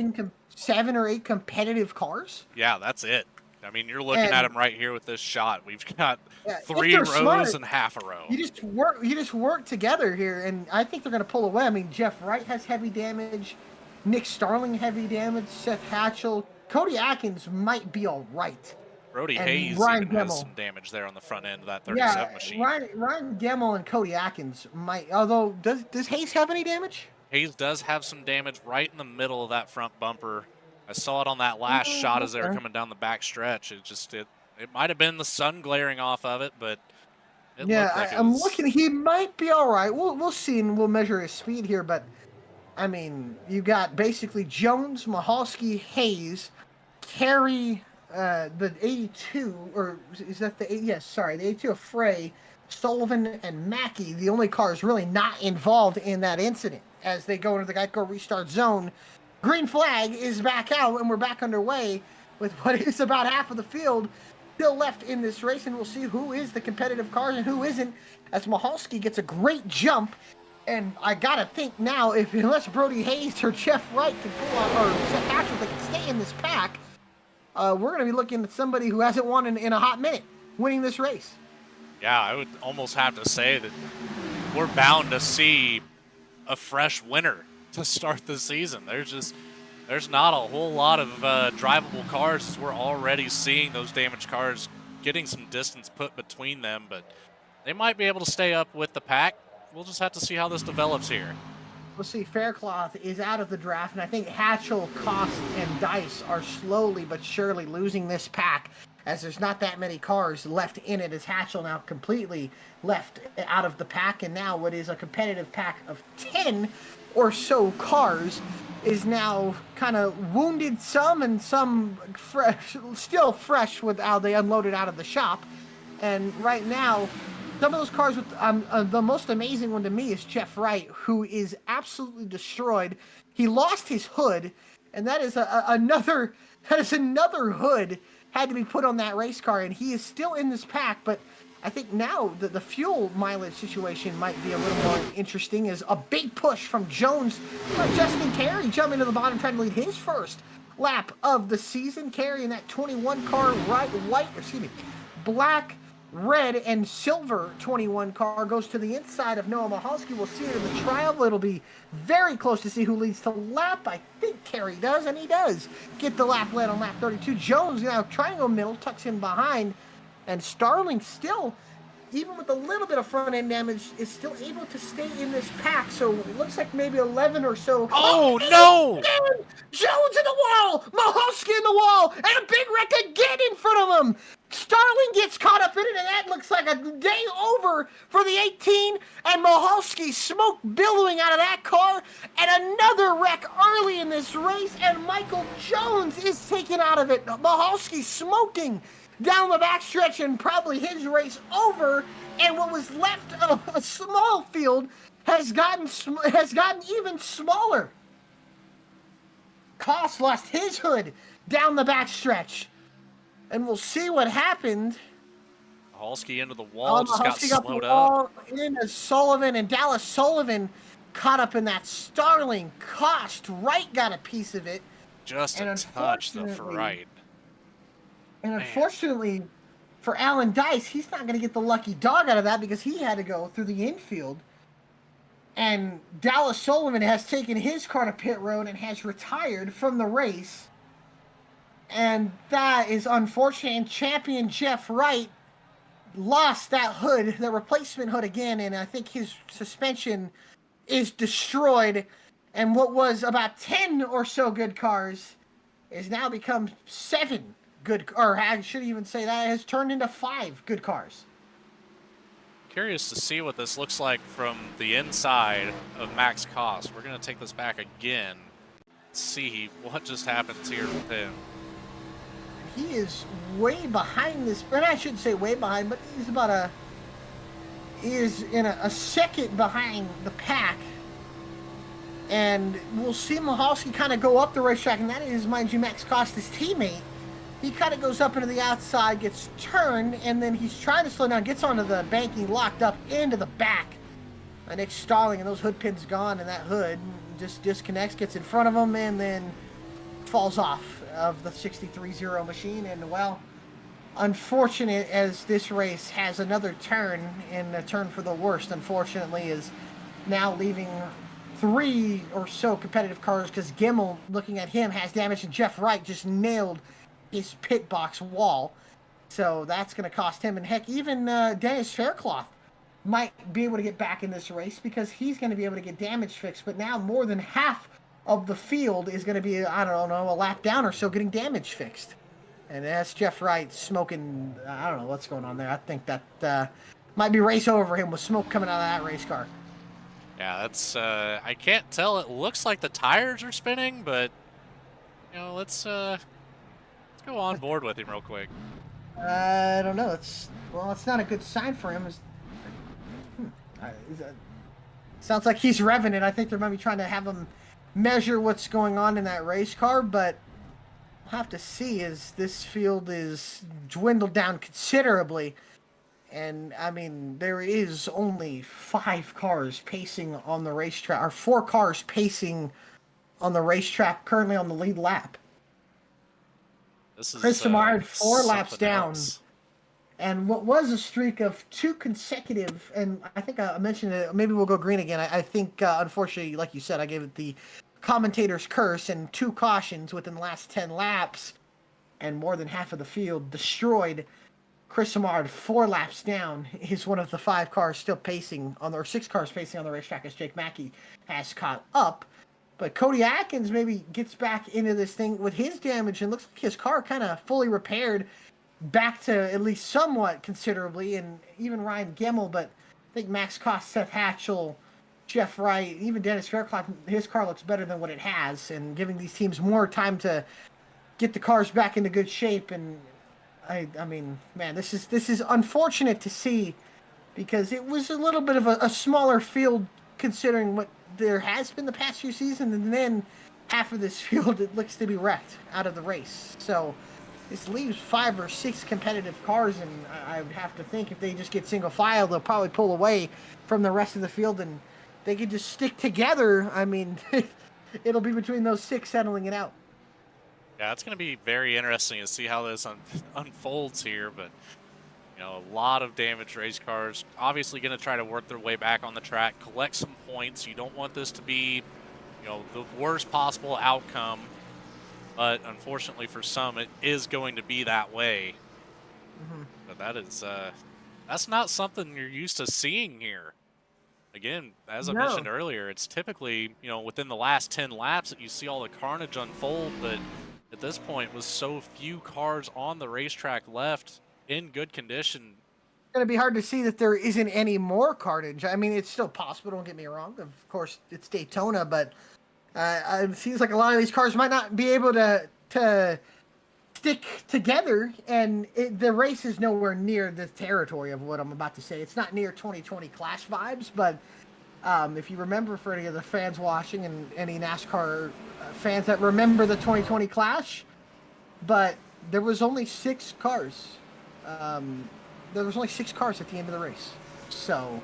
7 or 8 competitive cars. Yeah, that's it. I mean, you're looking at them right here with this shot. We've got 3 rows smart, and half a row. You just work together here, and I think they're going to pull away. I mean, Jeff Wright has heavy damage, Nick Starling heavy damage, Seth Hatchell, Cody Atkins might be all right. Brody and Hayes Ryan even has Gemmell. some damage there on the front end of that 37 machine. Ryan Gemmell and Cody Atkins might. Although, does Hayes have any damage? Hayes does have some damage right in the middle of that front bumper. I saw it on that last shot as they were coming down the back stretch. It might have been the sun glaring off of it, but it looked like I'm looking. He might be all right. We'll see, and we'll measure his speed here. But I mean, you got basically Jones, Mahalski, Hayes, Carey, the 82, or is that the 80? Yes, sorry, the 82 of Frey, Sullivan, and Mackey. The only cars really not involved in that incident as they go into the Geico restart zone. Green flag is back out, and we're back underway with what is about half of the field still left in this race, and we'll see who is the competitive cars and who isn't, as Mahalski gets a great jump. And I gotta think now, unless Brody Hayes or Jeff Wright can pull out, or Seth Hatchell, they can stay in this pack, we're gonna be looking at somebody who hasn't won in a hot minute winning this race. Yeah, I would almost have to say that we're bound to see a fresh winner to start the season. There's not a whole lot of drivable cars, as we're already seeing those damaged cars getting some distance put between them, but they might be able to stay up with the pack. We'll just have to see how this develops here. We'll see. Faircloth is out of the draft, and I think Hatchell, Cost, and Dice are slowly but surely losing this pack, as there's not that many cars left in it, as Hatchell now completely left out of the pack, and now what is a competitive pack of 10 or so cars is now kind of wounded some, and some still fresh with how they unloaded out of the shop. And right now, some of those cars with the most amazing one to me is Jeff Wright, who is absolutely destroyed. He lost his hood, and that is another hood had to be put on that race car, and he is still in this pack. But I think now the fuel mileage situation might be a little more interesting, as a big push from Jones, Justin Carey jumping to the bottom, trying to lead his first lap of the season. Carey in that 21 car, black, red, and silver 21 car goes to the inside of Noah Mahalski. We'll see it in the trial. It'll be very close to see who leads the lap. I think Carey does, and he does get the lap led on lap 32. Jones now triangle middle, tucks in behind, and Starling still, even with a little bit of front end damage, is still able to stay in this pack. So it looks like maybe 11 or so. Oh no! Jones in the wall, Mahalski in the wall, and a big wreck again in front of him. Starling gets caught up in it, and that looks like a day over for the 18, and Mahalski smoke billowing out of that car, and another wreck early in this race, and Michael Jones is taken out of it. Mahalski smoking down the backstretch and probably his race over. And what was left of a small field has gotten even smaller. Koss lost his hood down the backstretch, and we'll see what happened. Halski into the wall, just got Halski got slowed the up. wall into Sullivan, and Dallas Sullivan caught up in that Starling. Cost Wright got a piece of it. Just a touch, though, for Wright. And unfortunately for Alan Dice, he's not going to get the lucky dog out of that because he had to go through the infield. And Dallas Sullivan has taken his car to pit road and has retired from the race. And that is unfortunate. And champion Jeff Wright lost that hood, the replacement hood again, and I think his suspension is destroyed. And what was about 10 or so good cars is now become 7 good, or I should even say that has turned into 5 good cars. Curious to see what this looks like from the inside of Max Koss. We're going to take this back again, see what just happens here with him. He is way behind this, and I shouldn't say way behind, but he's about he is in a second behind the pack. And we'll see Mahalski kind of go up the racetrack, and that is, mind you, Max Koss, his teammate. He kind of goes up into the outside, gets turned, and then he's trying to slow down, gets onto the banking, locked up into the back. Nick Starling, and those hood pins gone, and that hood just disconnects, gets in front of him, and then falls off of the 63-0 machine. And, well, unfortunate as this race has another turn, and a turn for the worst, unfortunately, is now leaving 3 or so competitive cars, because Gimmel, looking at him, has damage, and Jeff Wright just nailed his pit box wall. So that's going to cost him. And heck, even Dennis Faircloth might be able to get back in this race because he's going to be able to get damage fixed. But now more than half of the field is going to be, I don't know, a lap down or so getting damage fixed. And that's Jeff Wright smoking. I don't know what's going on there. I think that might be race over him with smoke coming out of that race car. Yeah, that's, I can't tell. It looks like the tires are spinning, but, you know, let's go on board with him real quick. I don't know. It's not a good sign for him. Sounds like he's revving it. I think they're maybe trying to have him measure what's going on in that race car, but we'll have to see as this field is dwindled down considerably. And, I mean, there is only 5 cars pacing on the racetrack, or 4 cars pacing on the racetrack currently on the lead lap. This is, Chris Samard 4 laps down. Else. And what was a streak of 2 consecutive, and I think I mentioned it, maybe we'll go green again. I think, unfortunately, like you said, I gave it the commentator's curse, and 2 cautions within the last 10 laps, and more than half of the field destroyed. Chris Samard 4 laps down is one of the 5 cars still pacing on, or 6 cars pacing on the racetrack as Jake Mackey has caught up. But Cody Atkins maybe gets back into this thing with his damage, and looks like his car kind of fully repaired back to at least somewhat considerably, and even Ryan Gemmel. But I think Max Koss, Seth Hatchell, Jeff Wright, even Dennis Faircloth, his car looks better than what it has, and giving these teams more time to get the cars back into good shape. And I mean, man, this is unfortunate to see, because it was a little bit of a smaller field considering what there has been the past few seasons, and then half of this field, it looks to be wrecked out of the race. So this leaves 5 or 6 competitive cars, and I would have to think if they just get single file, they'll probably pull away from the rest of the field, and they could just stick together. I mean, it'll be between those 6 settling it out. Yeah, it's going to be very interesting to see how this unfolds here, but, you know, a lot of damaged race cars. Obviously going to try to work their way back on the track, collect some points. You don't want this to be, you know, the worst possible outcome, but unfortunately for some, it is going to be that way. Mm-hmm. But that is, that's not something you're used to seeing here. Again, as I mentioned earlier, it's typically, you know, within the last 10 laps that you see all the carnage unfold, but at this point, with so few cars on the racetrack left in good condition, it's going to be hard to see that there isn't any more carnage. I mean, it's still possible, don't get me wrong. Of course, it's Daytona, but it seems like a lot of these cars might not be able to stick together, and the race is nowhere near the territory of what I'm about to say. It's not near 2020 Clash vibes, but if you remember, for any of the fans watching and any NASCAR fans that remember the 2020 Clash, but there was only 6 cars. There was only 6 cars at the end of the race. So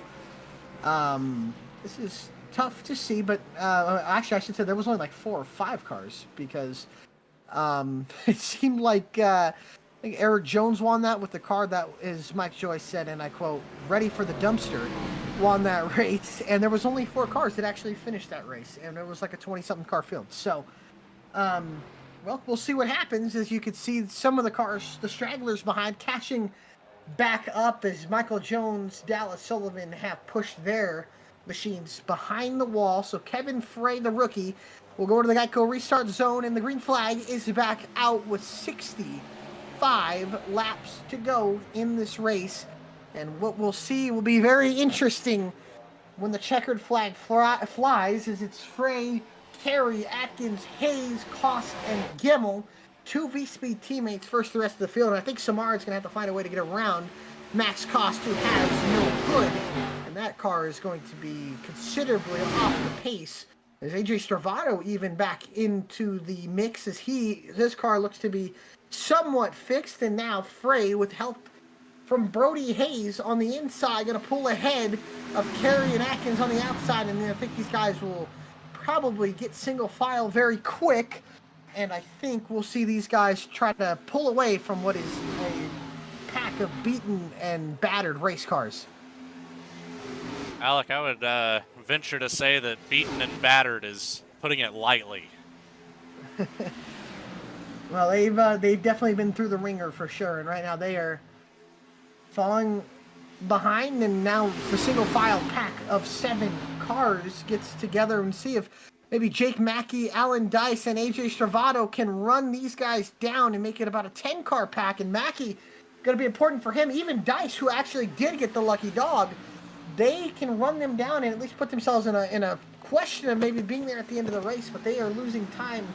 this is tough to see, but actually I should say there was only like 4 or 5 cars, because it seemed like I think Eric Jones won that with the car that, as Mike Joyce said, and I quote, ready for the dumpster, won that race. And there was only 4 cars that actually finished that race, and it was like a 20-something car field. So, well, we'll see what happens. As you can see, some of the cars, the stragglers behind, catching back up as Michael Jones, Dallas Sullivan have pushed their machines behind the wall. So Kevin Frey, the rookie, will go to the Geico restart zone, and the green flag is back out with 65 laps to go in this race. And what we'll see will be very interesting when the checkered flag flies, as it's Frey, Carey, Atkins, Hayes, Cost, and Gemmel, 2 V-Speed teammates first the rest of the field. And I think Samar's going to have to find a way to get around Max Cost, who has no hood. And that car is going to be considerably off the pace. As AJ Stravado even back into the mix, as his car looks to be somewhat fixed. And now Frey, with help from Brody Hayes on the inside, going to pull ahead of Carey and Atkins on the outside. And I think these guys will probably get single file very quick. And I think we'll see these guys try to pull away from what is a pack of beaten and battered race cars. Alec, I would venture to say that beaten and battered is putting it lightly. Well, they've definitely been through the ringer for sure, and right now they are falling behind. And now the single file pack of 7 cars gets together, and see if maybe Jake Mackey, Alan Dice, and AJ Stravado can run these guys down and make it about a 10-car pack. And Mackey, going to be important for him. Even Dice, who actually did get the lucky dog, they can run them down and at least put themselves in a question of maybe being there at the end of the race. But they are losing time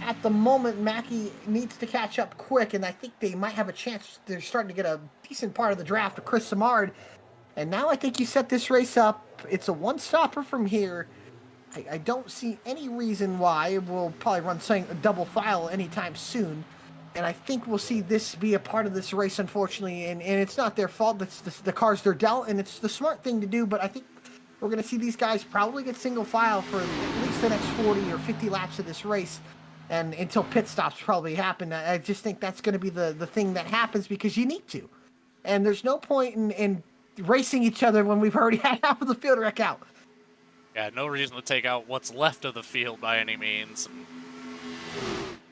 at the moment. Mackey needs to catch up quick, and I think they might have a chance. They're starting to get a decent part of the draft of Chris Samard. And now I think you set this race up. It's a one-stopper from here. I don't see any reason why. We'll probably run a double file anytime soon. And I think we'll see this be a part of this race, unfortunately. And it's not their fault. That's the cars they're dealt, and it's the smart thing to do. But I think we're going to see these guys probably get single file for at least the next 40 or 50 laps of this race, and until pit stops probably happen. I just think that's going to be the thing that happens, because you need to. And there's no point in racing each other when we've already had half of the field wreck out. Yeah, no reason to take out what's left of the field by any means.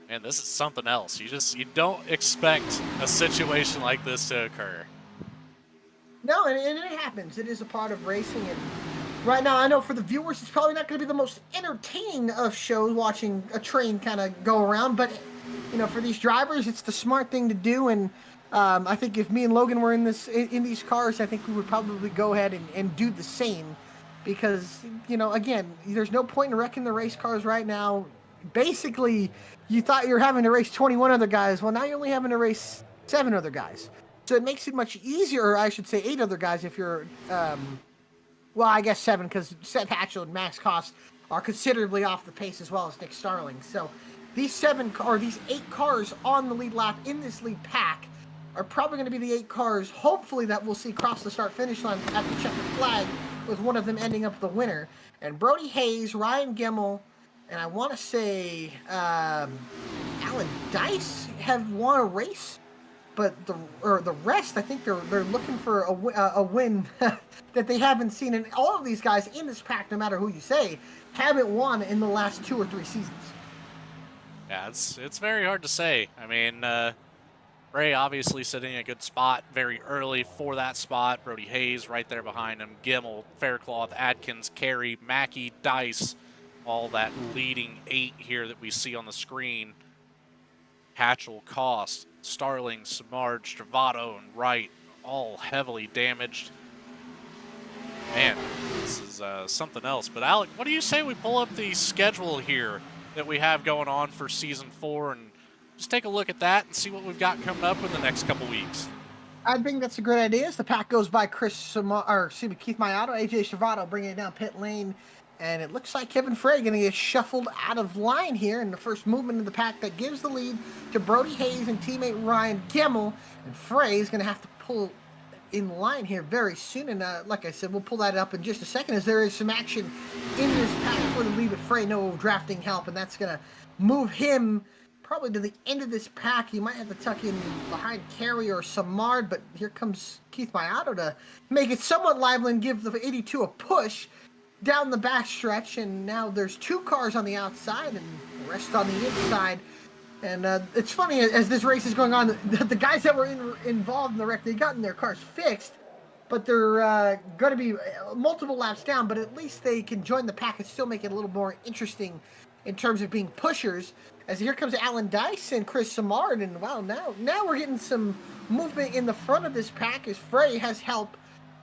Man, this is something else. You don't expect a situation like this to occur. No, and it happens. It is a part of racing. And right now, I know for the viewers, it's probably not going to be the most entertaining of shows, watching a train kind of go around. But, for these drivers, it's the smart thing to do. And I think if me and Logan were in these cars, I think we would probably go ahead and do the same. Because, again, there's no point in wrecking the race cars right now. Basically, you thought you were having to race 21 other guys. Well, now you're only having to race 7 other guys. So it makes it much easier, or I should say 8 other guys if you're, well, I guess 7, because Seth Hatchell and Max Cost are considerably off the pace, as well as Nick Starling. So these 8 cars on the lead lap in this lead pack are probably going to be the 8 cars, hopefully, that we'll see cross the start-finish line at the checkered flag, with one of them ending up the winner. And Brody Hayes, Ryan Gemmel, and I want to say Alan Dice have won a race, but the rest, I think they're looking for a win that they haven't seen. And all of these guys in this pack, no matter who you say, haven't won in the last 2 or 3 seasons. Yeah, it's very hard to say. I mean, Ray obviously sitting in a good spot very early for that spot. Brody Hayes right there behind him. Gemmel, Faircloth, Atkins, Carey, Mackey, Dice, all that leading 8 here that we see on the screen. Hatchell, Cost, Starling, Samard, Stravado, and Wright, all heavily damaged. Man, this is something else. But Alec, what do you say we pull up the schedule here that we have going on for Season 4 and just take a look at that and see what we've got coming up in the next couple weeks. I think that's a great idea. As the pack goes by Keith Mayato, AJ Stravato bringing it down pit lane. And it looks like Kevin Frey going to get shuffled out of line here in the first movement of the pack that gives the lead to Brody Hayes and teammate Ryan Gemmel. And Frey is going to have to pull in line here very soon. And like I said, we'll pull that up in just a second as there is some action in this pack for the lead with Frey. No drafting help, and that's going to move him probably to the end of this pack. He might have to tuck in behind Carey or Samard, but here comes Keith Mayato to make it somewhat lively and give the 82 a push down the back stretch. And now there's 2 cars on the outside and the rest on the inside. And it's funny, as this race is going on, the guys that were involved in the wreck, they gotten their cars fixed, but they're going to be multiple laps down, but at least they can join the pack and still make it a little more interesting in terms of being pushers. As here comes Alan Dice and Chris Samard, and wow, now we're getting some movement in the front of this pack as Frey has help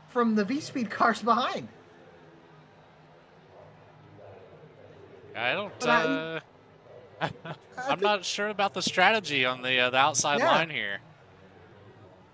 from the V-Speed cars behind. I don't. I'm not sure about the strategy on the outside line here.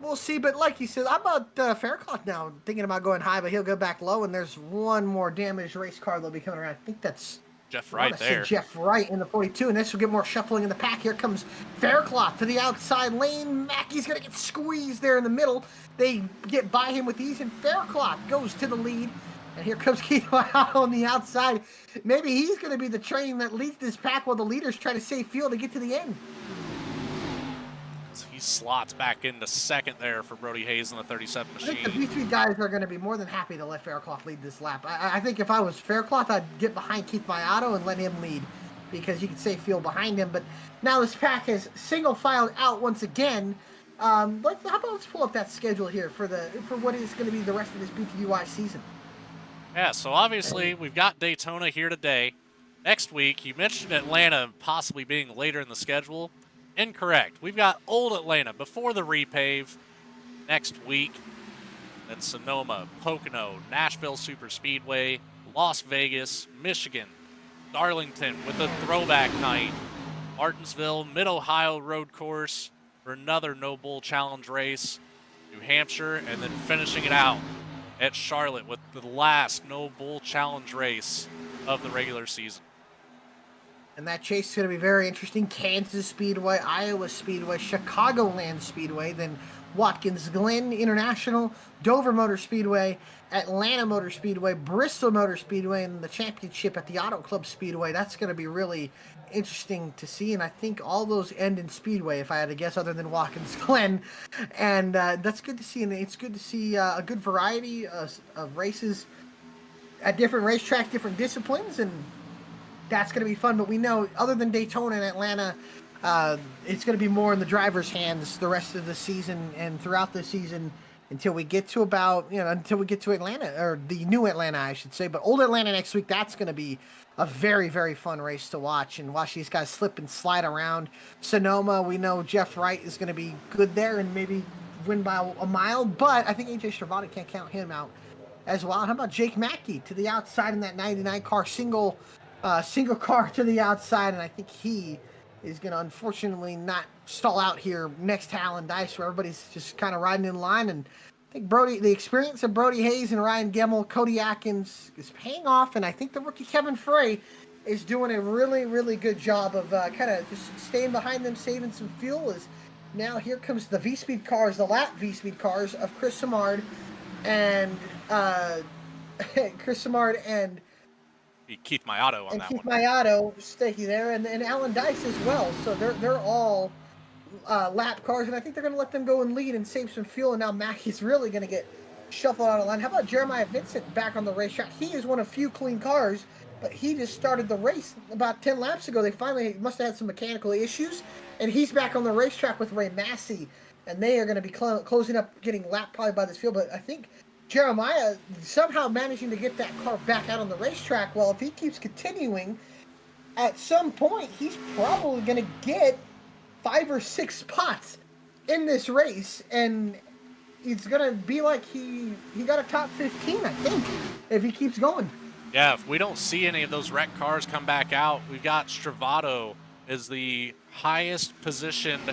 We'll see, but like you said, I'm about Faircloth now, thinking about going high, but he'll go back low, and there's one more damaged race car that'll be coming around. I think that's Jeff Wright there. Jeff Wright in the 42, and this will get more shuffling in the pack. Here comes Faircloth to the outside lane. Mackey's going to get squeezed there in the middle. They get by him with ease, and Faircloth goes to the lead. And here comes Keith Mayato on the outside. Maybe he's going to be the train that leads this pack while the leaders try to save fuel to get to the end. So he slots back into second there for Brody Hayes in the 37 machine. I think the V3 guys are going to be more than happy to let Faircloth lead this lap. I think if I was Faircloth, I'd get behind Keith Mayato and let him lead because you can save fuel behind him. But now this pack is single filed out once again. How about let's pull up that schedule here for what is going to be the rest of this BTDY season. Yeah, so obviously we've got Daytona here today. Next week, you mentioned Atlanta possibly being later in the schedule. Incorrect. We've got Old Atlanta before the repave next week. Then Sonoma, Pocono, Nashville Superspeedway, Las Vegas, Michigan, Darlington with a throwback night, Martinsville, Mid-Ohio Road Course for another No Bull Challenge race, New Hampshire, and then finishing it out at Charlotte with the last No Bull Challenge race of the regular season. And that chase is going to be very interesting. Kansas Speedway, Iowa Speedway, Chicagoland Speedway, then Watkins Glen International, Dover Motor Speedway, Atlanta Motor Speedway, Bristol Motor Speedway, and the championship at the Auto Club Speedway. That's going to be really interesting to see, and I think all those end in Speedway, if I had to guess, other than Watkins Glen. And that's good to see, and it's good to see a good variety of races at different racetracks, different disciplines, and that's going to be fun. But we know, other than Daytona and Atlanta, it's going to be more in the driver's hands the rest of the season and throughout the season until we get to Atlanta, or the new Atlanta, I should say. But Old Atlanta next week, that's going to be a very, very fun race to watch and watch these guys slip and slide around. Sonoma, we know Jeff Wright is going to be good there and maybe win by a mile, but I think AJ Stravato can't count him out as well. And how about Jake Mackey to the outside in that 99 car single car to the outside, and I think he is going to unfortunately not stall out here next to Alan Dice, where everybody's just kind of riding in line. And I think the experience of Brody Hayes and Ryan Gemmel, Cody Atkins is paying off, and I think the rookie Kevin Frey is doing a really, really good job of kind of just staying behind them, saving some fuel. As now here comes the V-Speed cars, the lap V-Speed cars of Chris Samard and Keith Mayato on that Keith one. Mayato sticky there, and Alan Dice as well. So they're all lap cars, and I think they're going to let them go and lead and save some fuel. And now Mackey's really going to get shuffled out of line. How about Jeremiah Vincent back on the racetrack? He is one of few clean cars, but he just started the race about 10 laps ago. They finally must have had some mechanical issues, and he's back on the racetrack with Ray Massey, and they are going to be closing up, getting lapped probably by this field. But I think Jeremiah somehow managing to get that car back out on the racetrack. Well, if he keeps continuing, at some point, he's probably going to get 5 or 6 spots in this race, and it's going to be like he got a top 15, I think, if he keeps going. Yeah, if we don't see any of those wreck cars come back out, we've got Stravato is the highest positioned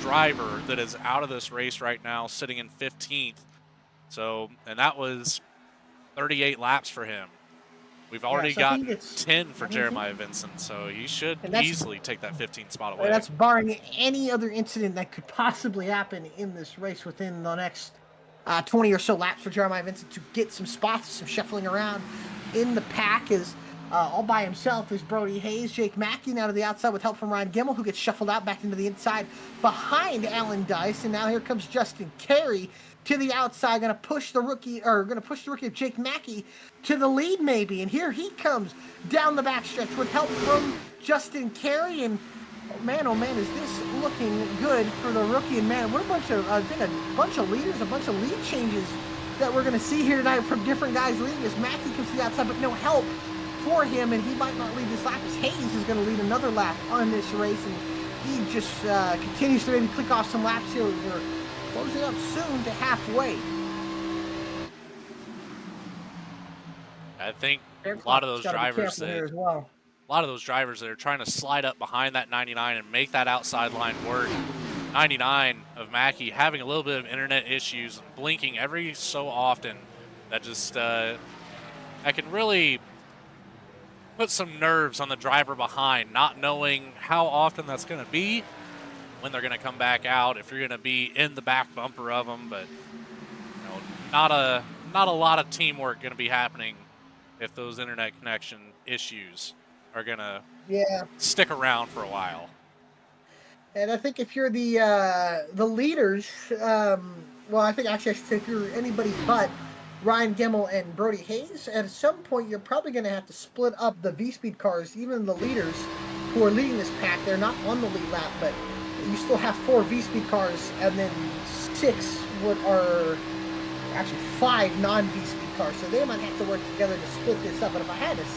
driver that is out of this race right now, sitting in 15th. So, and that was 38 laps for him. We've already so I think gotten it's 10 for 17. Jeremiah Vincent, so he should And that's- easily take that 15 spot away. That's barring any other incident that could possibly happen in this race within the next 20 or so laps for Jeremiah Vincent to get some spots, some shuffling around. In the pack is all by himself is Brody Hayes, Jake Mackey now to the outside with help from Ryan Gimmel, who gets shuffled out back into the inside behind Alan Dice, and now here comes Justin Carey to the outside, going to push the rookie of Jake Mackey to the lead maybe, and here he comes down the backstretch with help from Justin Carey, and oh man, is this looking good for the rookie? And man, what a bunch of leaders, a bunch of lead changes that we're going to see here tonight from different guys leading as Mackey comes to the outside, but no help for him, and he might not lead this lap as Hayes is going to lead another lap on this race, and he just continues to maybe click off some laps here. We're closing up soon to halfway. I think a lot of those drivers as well. A lot of those drivers that are trying to slide up behind that 99 and make that outside line work. 99 of Mackey having a little bit of internet issues and blinking every so often. That just that can really put some nerves on the driver behind, not knowing how often that's going to be, when they're going to come back out, if you're going to be in the back bumper of them. But you know, not a lot of teamwork going to be happening if those internet connection issues are going to stick around for a while. And I think if you're the leaders, well, I think actually I should say if you're anybody but Ryan Gimmel and Brody Hayes, at some point you're probably going to have to split up the V-Speed cars, even the leaders who are leading this pack. They're not on the lead lap, but you still have 4 V-Speed cars, and then 6 are actually 5 non-V-Speed cars. So they might have to work together to split this up. But if I had to say,